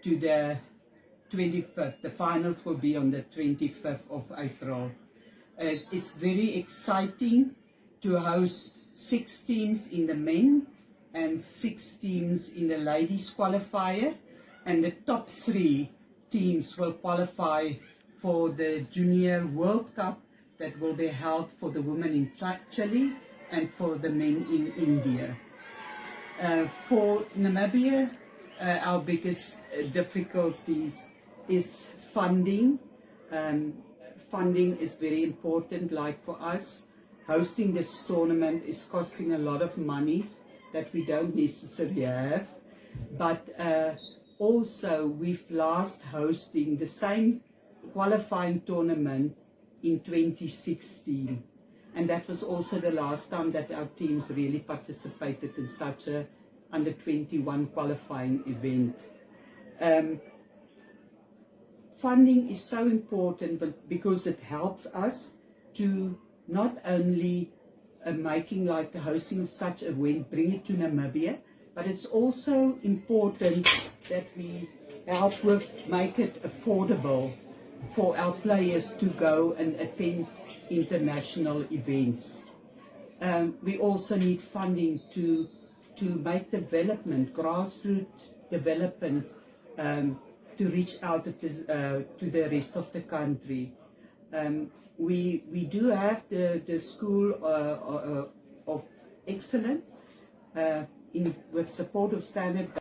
to the 25th. The finals will be on the 25th of April. It's very exciting to host 6 teams in the men and 6 teams in the ladies qualifier, and the top 3 teams will qualify for the Junior World Cup that will be held for the women in Chile and for the men in India. For Namibia, our biggest difficulties is funding. Funding is very important. Like for us, hosting this tournament is costing a lot of money that we don't necessarily have. But also, we've last hosting the same qualifying tournament in 2016. And that was also the last time that our teams really participated in such a under 21 qualifying event. Funding is so important because it helps us to not only making like the hosting of such an event, bring it to Namibia, but it's also important that we help with make it affordable for our players to go and attend international events. We also need funding to make development, grassroots development, to reach out to the rest of the country. We do have the School of Excellence with support of Standard